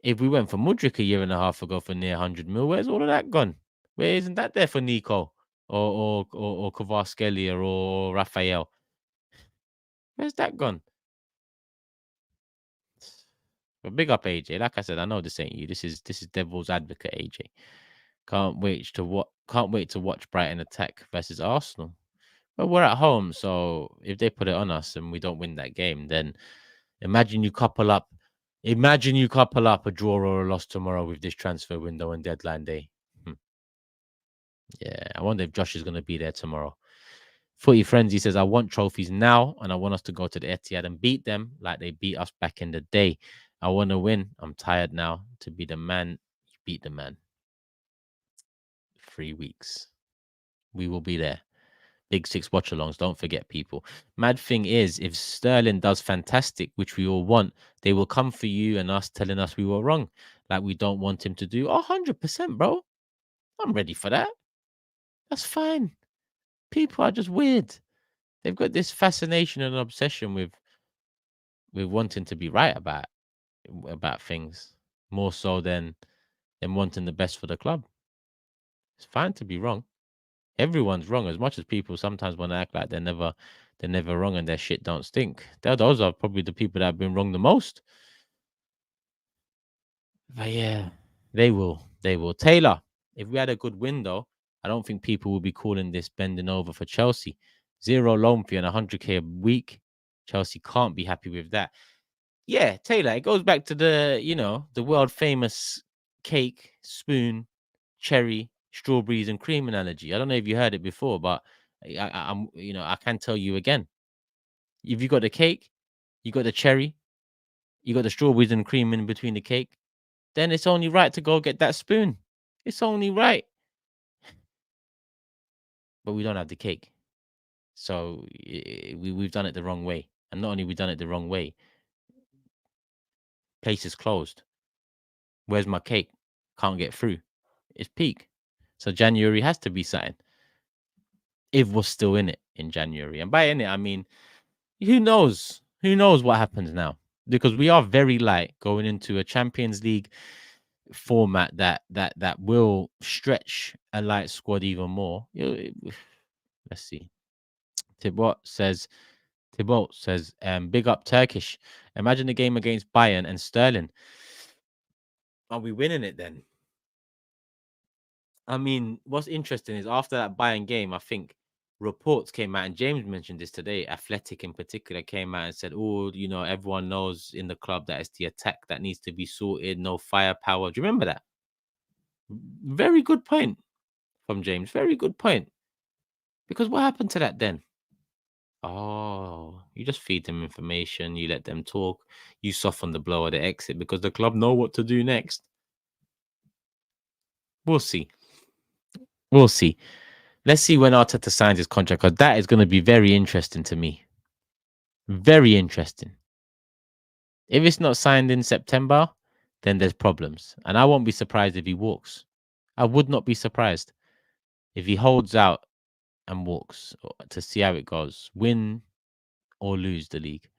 if we went for Mudryk a year and a half ago for near 100 mil, where's all of that gone? Where isn't that there for Nico or Kvaratskhelia or Raphael? Where's that gone? But big up AJ. Like I said, I know this ain't you. This is Devil's Advocate AJ. Can't wait to watch Brighton attack versus Arsenal. But we're at home, so if they put it on us and we don't win that game, then imagine you couple up a draw or a loss tomorrow with this transfer window and deadline day. Yeah, I wonder if Josh is going to be there tomorrow. Footy Frenzy says, I want trophies now and I want us to go to the Etihad and beat them like they beat us back in the day. I want to win. I'm tired now to be the man. You beat the man. 3 weeks. We will be there. Big Six watch alongs. Don't forget, people. Mad thing is, if Sterling does fantastic, which we all want, they will come for you and us telling us we were wrong. Like we don't want him to do. 100%, bro. I'm ready for that. That's fine. People are just weird. They've got this fascination and obsession with wanting to be right about things more so than wanting the best for the club. It's fine to be wrong. Everyone's wrong. As much as people sometimes want to act like they're never wrong and their shit don't stink. Those are probably the people that have been wrong the most. But yeah, they will. Taylor, if we had a good window, I don't think people will be calling this bending over for Chelsea. 0 loan fee and 100k a week. Chelsea can't be happy with that. Yeah, Taylor, it goes back to the world famous cake, spoon, cherry, strawberries, and cream analogy. I don't know if you heard it before, but I can tell you again. If you got the cake, you got the cherry, you got the strawberries and cream in between the cake, then it's only right to go get that spoon. It's only right. But we don't have the cake. So we've done it the wrong way. And not only we done it the wrong way, place is closed. Where's my cake? Can't get through. It's peak. So January has to be something. If we're still in it in January. And by in it, I mean, who knows? Who knows what happens now? Because we are very light going into a Champions League format that will stretch a light squad even more. Let's see. Thibaut says, big up Turkish. Imagine the game against Bayern and Sterling. Are we winning it then? I mean, what's interesting is after that Bayern game, I think reports came out, and James mentioned this today. Athletic in particular came out and said, "Oh, everyone knows in the club that it's the attack that needs to be sorted. No firepower." Do you remember that? Very good point from James. Very good point. Because what happened to that then? Oh, you just feed them information. You let them talk. You soften the blow at the exit because the club know what to do next. We'll see. We'll see. Let's see when Arteta signs his contract, because that is going to be very interesting to me. Very interesting. If it's not signed in September, then there's problems. And I won't be surprised if he walks. I would not be surprised if he holds out and walks to see how it goes, win or lose the league.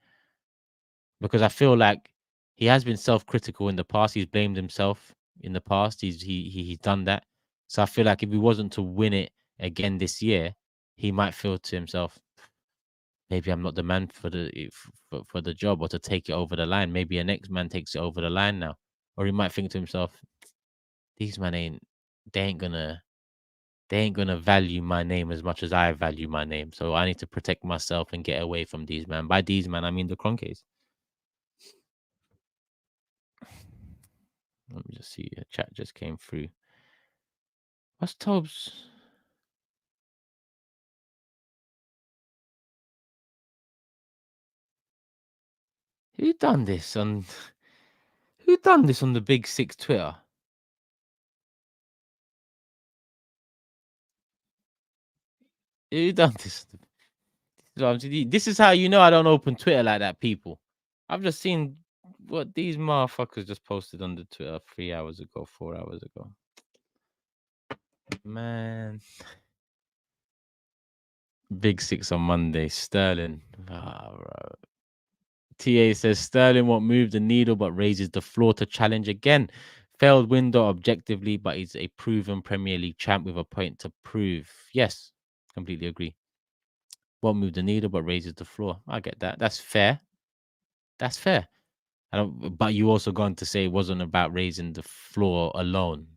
Because I feel like he has been self-critical in the past. He's blamed himself in the past. He's done that. So I feel like if he wasn't to win it again this year, he might feel to himself, maybe I'm not the man for the job or to take it over the line. Maybe a next man takes it over the line now. Or he might think to himself, these men ain't they ain't gonna value my name as much as I value my name. So I need to protect myself and get away from these man. By these man, I mean the Cronkies. Let me just see. A chat just came through. What's Tobes? Who done this on? Who done this on the Big Six Twitter? Who done this? This is how you know I don't open Twitter like that, people. I've just seen what these motherfuckers just posted on the Twitter 3 hours ago, 4 hours ago. Man. Big Six on Monday. Sterling. TA says Sterling won't move the needle but raises the floor to challenge again. Failed window objectively, but he's a proven Premier League champ with a point to prove. Yes, completely agree. Won't move the needle but raises the floor. I get that. That's fair. That's fair. But you also gone to say it wasn't about raising the floor alone.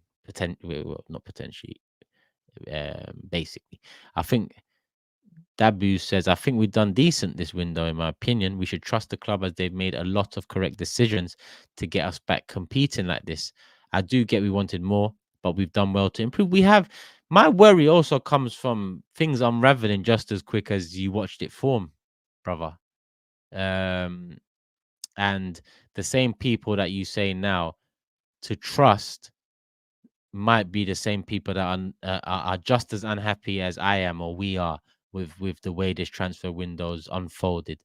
Well, not potentially. Basically, I think Dabu says, I think we've done decent this window, in my opinion. We should trust the club as they've made a lot of correct decisions to get us back competing like this. I do get we wanted more, but we've done well to improve. We have. My worry also comes from things unraveling just as quick as you watched it form, brother. And the same people that you say now to trust might be the same people that are just as unhappy as I am or we are with the way this transfer window's unfolded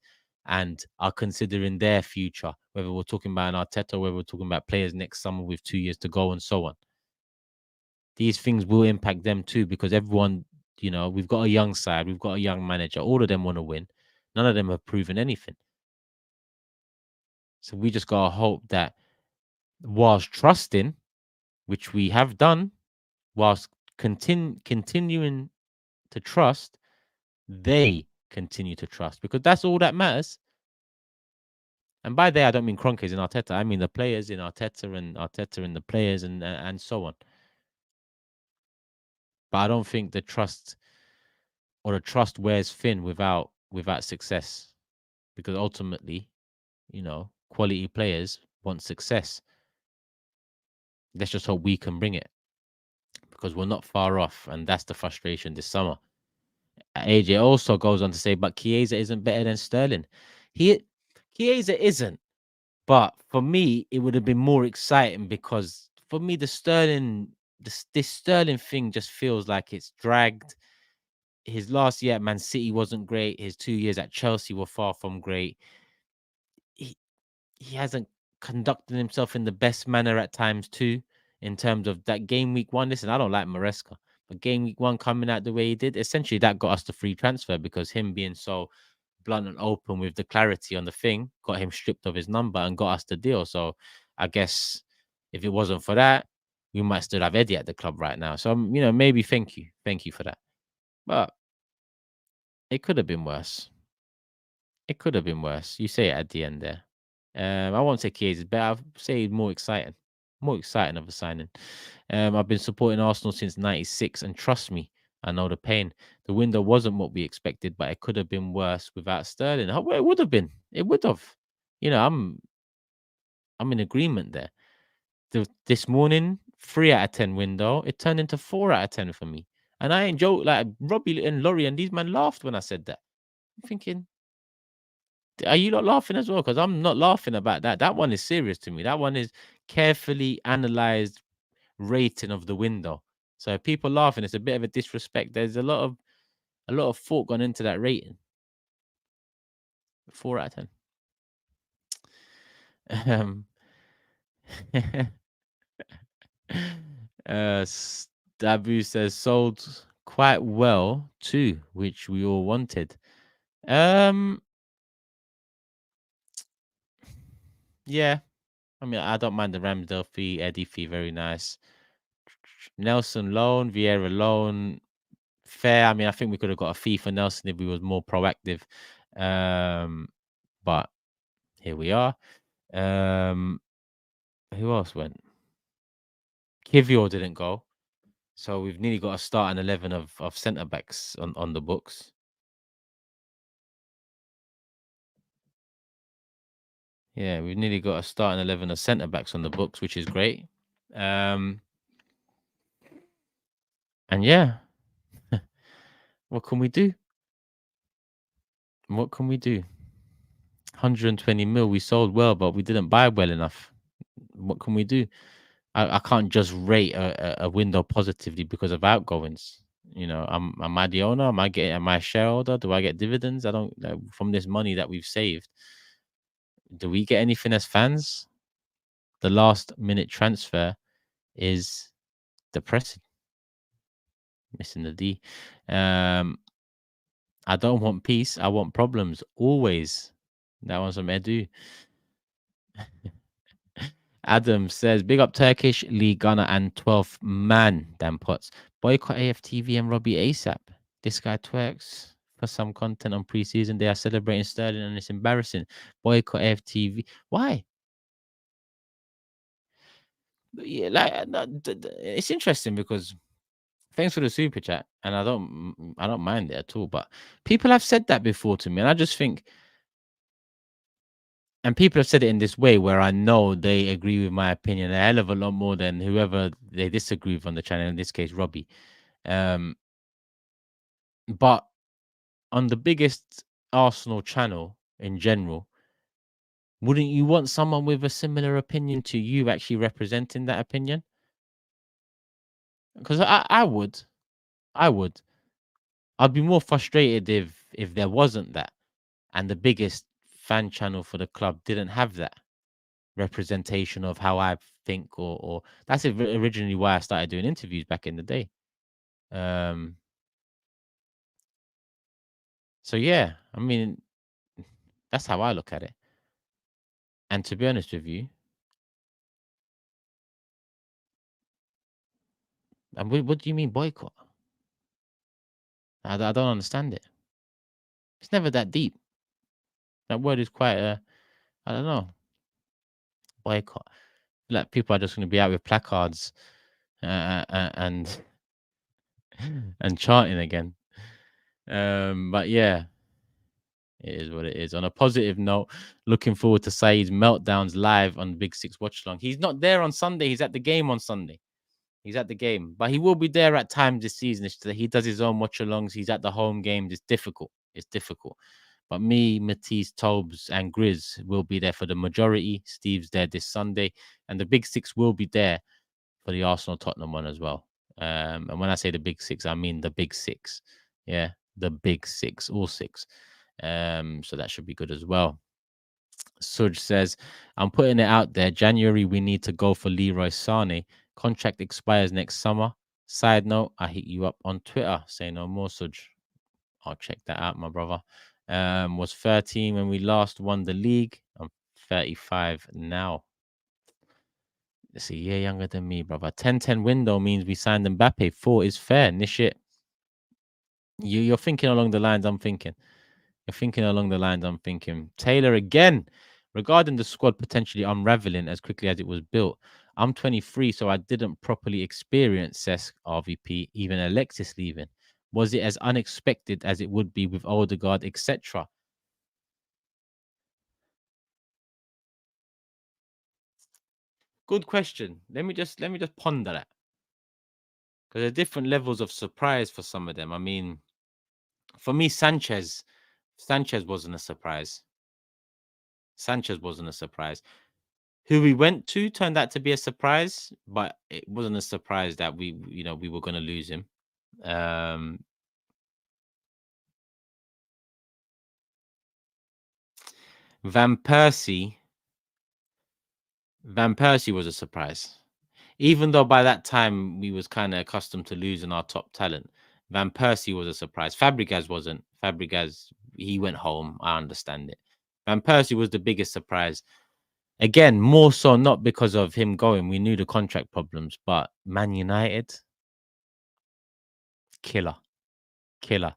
and are considering their future, whether we're talking about an Arteta, whether we're talking about players next summer with 2 years to go and so on. These things will impact them too because everyone, we've got a young side, we've got a young manager. All of them want to win. None of them have proven anything. So we just got to hope that whilst trusting, which we have done, whilst continuing to trust, they continue to trust because that's all that matters. And by they, I don't mean Kroenkes and Arteta. I mean the players in Arteta and the players and so on. But I don't think the trust wears thin without success, because ultimately, quality players want success. Let's just hope we can bring it because we're not far off, and that's the frustration this summer. AJ also goes on to say, but Chiesa isn't better than Sterling. Chiesa isn't. But for me, it would have been more exciting because for me, this Sterling thing just feels like it's dragged. His last year at Man City wasn't great. His 2 years at Chelsea were far from great. He hasn't conducted himself in the best manner at times too, in terms of that game week 1. Listen, I don't like Maresca, but game week 1 coming out the way he did, essentially that got us the free transfer because him being so blunt and open with the clarity on the thing got him stripped of his number and got us the deal. So I guess if it wasn't for that, we might still have Eddie at the club right now. So maybe thank you for that. But it could have been worse. It could have been worse. You say it at the end there. I won't say Chiesa, but I'll say more exciting. More exciting of a signing. I've been supporting Arsenal since '96, and trust me, I know the pain. The window wasn't what we expected, but it could have been worse without Sterling. Well, it would have been. It would have. I'm in agreement there. This morning, 3 out of 10 window, it turned into 4 out of 10 for me. And I enjoy, like Robbie and Laurie and these men laughed when I said that. I'm thinking, are you not laughing as well? Because I'm not laughing about that. That one is serious to me. That one is carefully analyzed rating of the window. So if people laughing, it's a bit of a disrespect. There's a lot of thought gone into that rating. 4 out of 10. Um, Dabu says sold quite well too, which we all wanted. Yeah. I mean, I don't mind the Ramsdale fee, Eddie fee, very nice. Nelson loan, Vieira loan, fair. I mean, I think we could have got a fee for Nelson if we was more proactive. But here we are. Who else went? Kivior didn't go. So we've nearly got to start an 11 of centre backs on the books. Yeah, we've nearly got to start an 11 of centre backs on the books, which is great. Um, and yeah, what can we do? What can we do? 120 mil, we sold well, but we didn't buy well enough. What can we do? I can't just rate a window positively because of outgoings. Am I the owner? Am I a shareholder? Do I get dividends? I don't from this money that we've saved. Do we get anything as fans? The last minute transfer is depressing. Missing the D. Um, I don't want peace. I want problems always. That one's from Edu. Adam says, big up Turkish League Gunner and 12th man, Dan Potts. Boycott AFTV and Robbie ASAP. This guy twerks for some content on preseason. They are celebrating Sterling and it's embarrassing. Boycott AFTV. Why? Yeah, it's interesting because thanks for the super chat, and I don't mind it at all. But people have said that before to me, and I just think, and people have said it in this way where I know they agree with my opinion a hell of a lot more than whoever they disagree with on the channel. In this case, Robbie. Um, but on the biggest Arsenal channel in general, wouldn't you want someone with a similar opinion to you actually representing that opinion? Because I would, I would. I'd be more frustrated if there wasn't that, and the biggest fan channel for the club didn't have that representation of how I think, or that's originally why I started doing interviews back in the day. Um, so yeah, I mean, that's how I look at it. And to be honest with you, and what do you mean boycott? I don't understand it. It's never that deep. That word is quite I don't know, boycott. Like people are just going to be out with placards and and chanting again. But yeah, it is what it is. On a positive note, looking forward to Saeed's meltdowns live on Big Six Watch Along. He's not there on Sunday. He's at the game on Sunday. He's at the game, but he will be there at times this season. He does his own watch alongs. He's at the home games. It's difficult. It's difficult. But me, Matisse, Tobes, and Grizz will be there for the majority. Steve's there this Sunday, and the Big Six will be there for the Arsenal Tottenham one as well. And when I say the Big Six, I mean the Big Six. Yeah, the Big Six, all six. So that should be good as well. Suj says, I'm putting it out there. January, we need to go for Leroy Sane. Contract expires next summer. Side note, I hit you up on Twitter. Say no more, Suj. I'll check that out, my brother. Was 13 when we last won the league. I'm 35 now. It's a year younger than me, brother. 10-10 window means we signed Mbappe. 4 is fair. Nishit. You're thinking along the lines I'm thinking. You're thinking along the lines I'm thinking. Taylor again. Regarding the squad potentially unraveling as quickly as it was built, I'm 23, so I didn't properly experience Cesc, RVP, even Alexis leaving. Was it as unexpected as it would be with Odegaard, etc.? Good question. Let me just ponder that. Because there are different levels of surprise for some of them. I mean, for me, Sanchez wasn't a surprise. Sanchez wasn't a surprise. Who we went to turned out to be a surprise, but it wasn't a surprise that we were going to lose him. Um, Van Persie, Van Persie was a surprise, even though by that time we was kind of accustomed to losing our top talent. Van Persie was a surprise. Fabregas wasn't. Fabregas, he went home. I understand it. Van Persie was the biggest surprise. Again, more so not because of him going. We knew the contract problems, but Man United, killer, killer.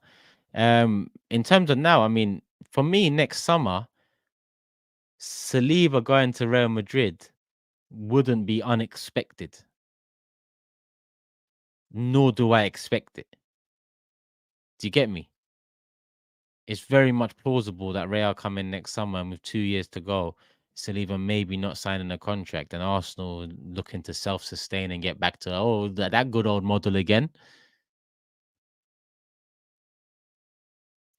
In terms of now, I mean, for me, next summer, Saliba going to Real Madrid wouldn't be unexpected. nor do I expect it. Do you get me? It's very much plausible that Real come in next summer and with 2 years to go, still even maybe not signing a contract, and Arsenal looking to self-sustain and get back to that good old model again.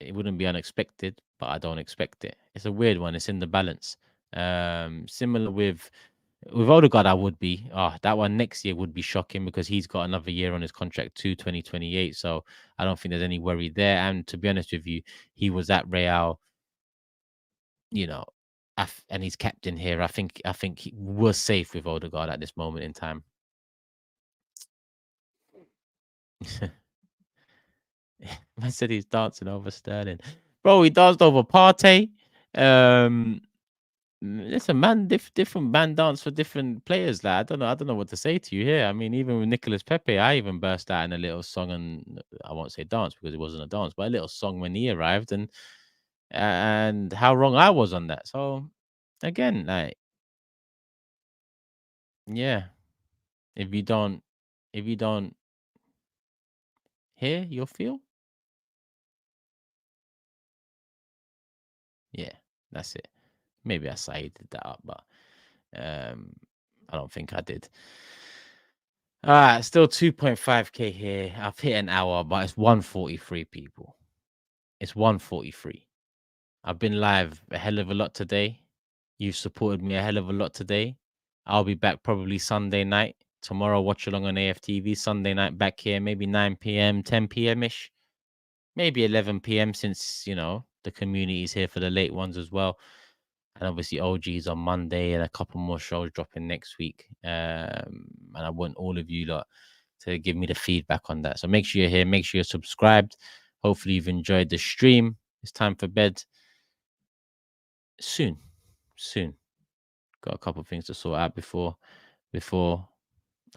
It wouldn't be unexpected, but I don't expect it. It's a weird one. It's in the balance. Similar with Odegaard, I would be. That one next year would be shocking because he's got another year on his contract to 2028. So I don't think there's any worry there. And to be honest with you, he was at Real, you know, and he's captain here. I think we're safe with Odegaard at this moment in time. I said he's dancing over Sterling, bro. He danced over Partey. Um, Listen, man, different man dance for different players. Like I don't know what to say to you here. I mean, even with Nicolas Pepe, I even burst out in a little song, and I won't say dance because it wasn't a dance, but a little song when he arrived, and how wrong I was on that. So again, like, yeah, if you don't, if you don't hear, you'll feel. Yeah, that's it. Maybe I sided that up, but um, I don't think I did. All right, still 2.5K here. I've hit an hour, but it's 143 people. It's 143. I've been live a hell of a lot today. You've supported me a hell of a lot today. I'll be back probably Sunday night. Tomorrow, watch along on AFTV. Sunday night back here, maybe 9 p.m., 10 p.m. ish. Maybe 11 p.m. since, the community is here for the late ones as well. And obviously OG's on Monday and a couple more shows dropping next week. And I want all of you lot to give me the feedback on that. So make sure you're here, make sure you're subscribed. Hopefully you've enjoyed the stream. It's time for bed. Soon. Got a couple of things to sort out before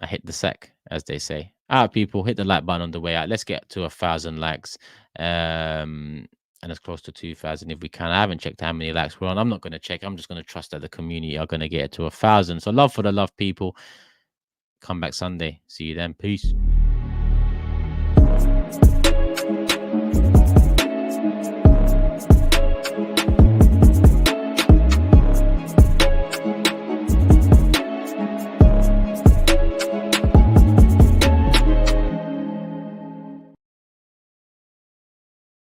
I hit the sack, as they say. All right, people, hit the like button on the way out. Let's get to 1,000 likes. And as close to 2,000 if we can. I haven't checked how many likes we're on. I'm not going to check. I'm just going to trust that the community are going to get it to 1,000. So love for the love, people. Come back Sunday. See you then. Peace.